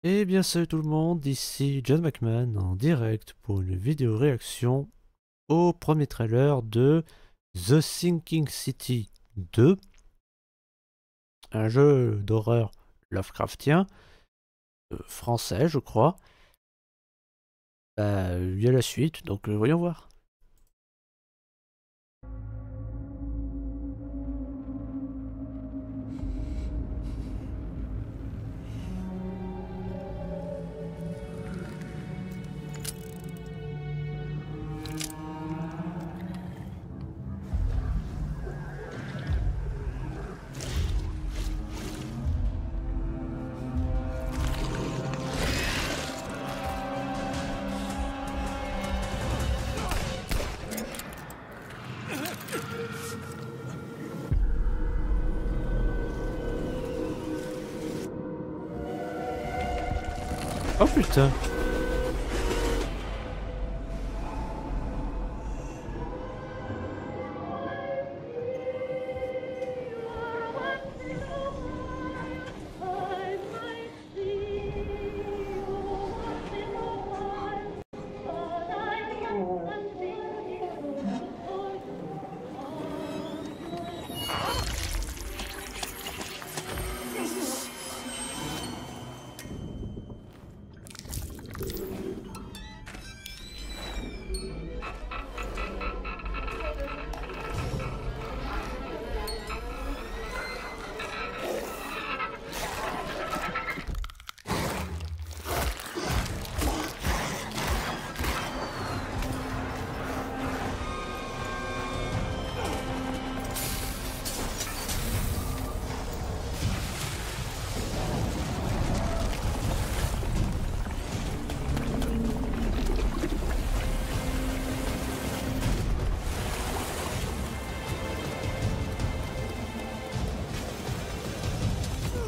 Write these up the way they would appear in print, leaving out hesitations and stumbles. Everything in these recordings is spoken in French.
Eh bien salut tout le monde, ici John McMahon en direct pour une vidéo réaction au premier trailer de The Sinking City 2, un jeu d'horreur Lovecraftien, français je crois. Il y a la suite, donc voyons voir. Oh putain.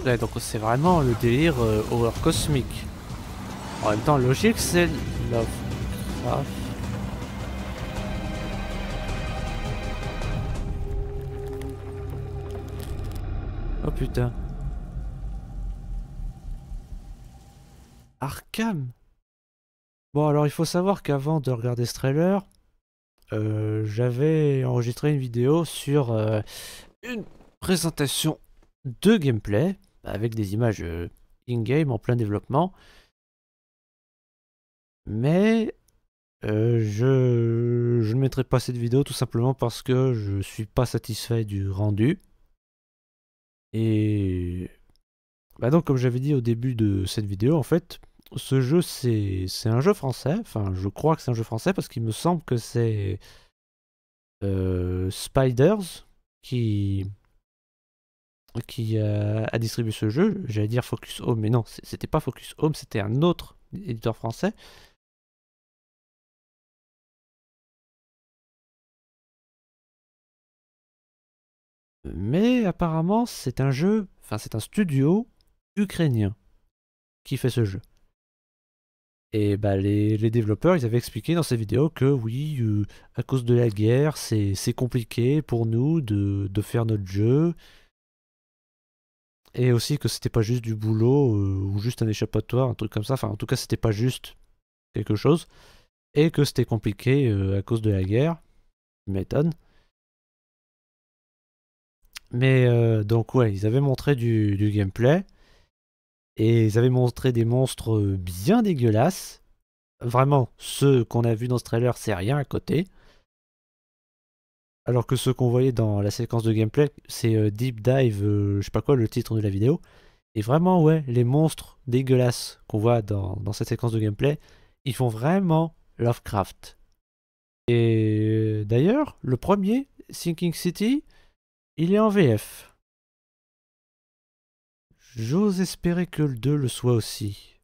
Ouais, donc c'est vraiment le délire horreur cosmique. En même temps, logique, c'est Lovecraft. Oh putain. Arkham. Bon, alors il faut savoir qu'avant de regarder ce trailer, j'avais enregistré une vidéo sur une présentation de gameplay avec des images in-game en plein développement. Mais je ne mettrai pas cette vidéo tout simplement parce que je suis pas satisfait du rendu. Et donc comme j'avais dit au début de cette vidéo, en fait, ce jeu c'est un jeu français. Enfin, je crois que c'est un jeu français parce qu'il me semble que c'est Spiders qui a distribué ce jeu. J'allais dire Focus Home, mais non, c'était pas Focus Home, c'était un autre éditeur français. Mais apparemment, c'est un jeu, enfin c'est un studio ukrainien qui fait ce jeu. Et les développeurs, ils avaient expliqué dans ces vidéos que oui, à cause de la guerre, c'est compliqué pour nous de faire notre jeu. Et aussi que c'était pas juste du boulot ou juste un échappatoire, un truc comme ça. Enfin, en tout cas, c'était pas juste quelque chose. Et que c'était compliqué à cause de la guerre. Tu m'étonnes. Mais donc ouais, ils avaient montré du gameplay. Et ils avaient montré des monstres bien dégueulasses. Vraiment, ceux qu'on a vus dans ce trailer, c'est rien à côté. Alors que ceux qu'on voyait dans la séquence de gameplay, c'est Deep Dive, je sais pas quoi, le titre de la vidéo. Et vraiment, ouais, les monstres dégueulasses qu'on voit dans cette séquence de gameplay, ils font vraiment Lovecraft. Et d'ailleurs, le premier, Sinking City, il est en VF. J'ose espérer que le 2 le soit aussi.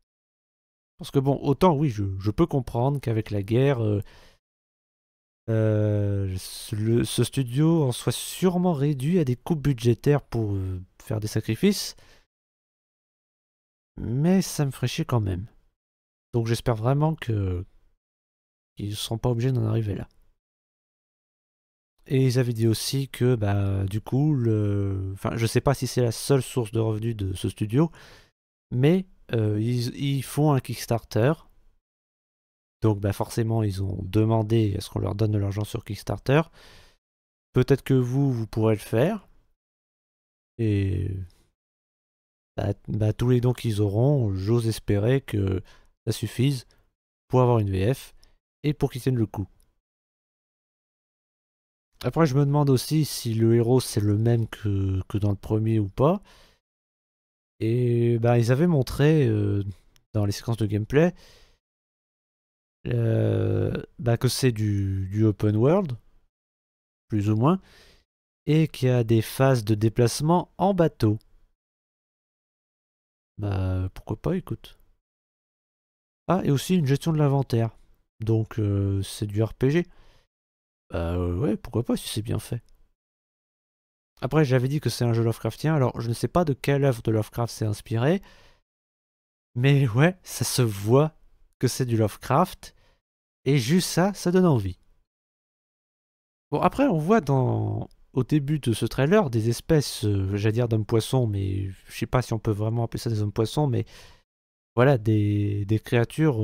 Parce que bon, autant oui, je peux comprendre qu'avec la guerre, ce studio en soit sûrement réduit à des coupes budgétaires pour faire des sacrifices, mais ça me ferait chier quand même. Donc j'espère vraiment qu'ils ne seront pas obligés d'en arriver là. Et ils avaient dit aussi que du coup, enfin je sais pas si c'est la seule source de revenus de ce studio, mais ils font un Kickstarter. Donc bah forcément, ils ont demandé à ce qu'on leur donne de l'argent sur Kickstarter. Peut-être que vous pourrez le faire. Et tous les dons qu'ils auront, j'ose espérer que ça suffise pour avoir une VF et pour qu'ils tiennent le coup. Après, je me demande aussi si le héros c'est le même que dans le premier ou pas. Et bah, ils avaient montré dans les séquences de gameplay que c'est du open world, plus ou moins, et qu'il y a des phases de déplacement en bateau. Bah pourquoi pas, écoute. Ah, et aussi une gestion de l'inventaire. Donc c'est du RPG. Bah ouais, pourquoi pas si c'est bien fait. Après, j'avais dit que c'est un jeu Lovecraftien, alors je ne sais pas de quelle œuvre de Lovecraft c'est inspiré, mais ouais, ça se voit que c'est du Lovecraft, et juste ça, ça donne envie. Bon, après, on voit au début de ce trailer des espèces, j'allais dire d'hommes-poissons, mais je sais pas si on peut vraiment appeler ça des hommes-poissons, mais voilà, des créatures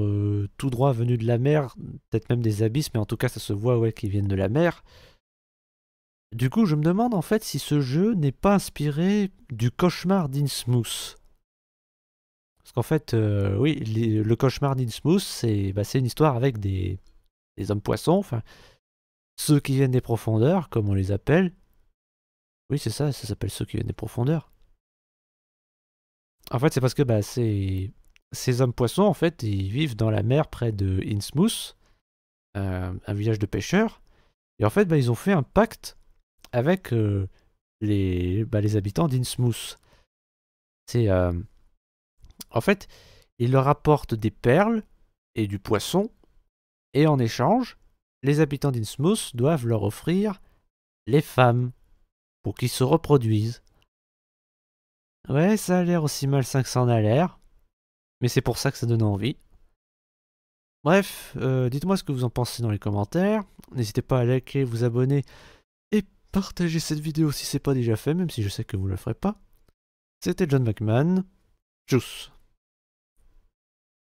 tout droit venues de la mer, peut-être même des abysses, mais en tout cas, ça se voit ouais, qu'ils viennent de la mer. Du coup, je me demande en fait si ce jeu n'est pas inspiré du cauchemar d'Innsmouth. Parce qu'en fait, oui, le cauchemar d'Innsmouth, c'est une histoire avec des hommes-poissons, enfin, ceux qui viennent des profondeurs, comme on les appelle. Oui, c'est ça, ça s'appelle ceux qui viennent des profondeurs. En fait, c'est parce que ces hommes-poissons, en fait, ils vivent dans la mer près de Innsmouth, un village de pêcheurs. Et en fait, ils ont fait un pacte avec les habitants d'Innsmouth. C'est En fait, ils leur apportent des perles et du poisson, et en échange, les habitants d'Innsmouth doivent leur offrir les femmes pour qu'ils se reproduisent. Ouais, ça a l'air aussi malsain que ça en a l'air, mais c'est pour ça que ça donne envie. Bref, dites-moi ce que vous en pensez dans les commentaires. N'hésitez pas à liker, vous abonner et partager cette vidéo si c'est pas déjà fait, même si je sais que vous ne le ferez pas. C'était John McMahon. Tchuss.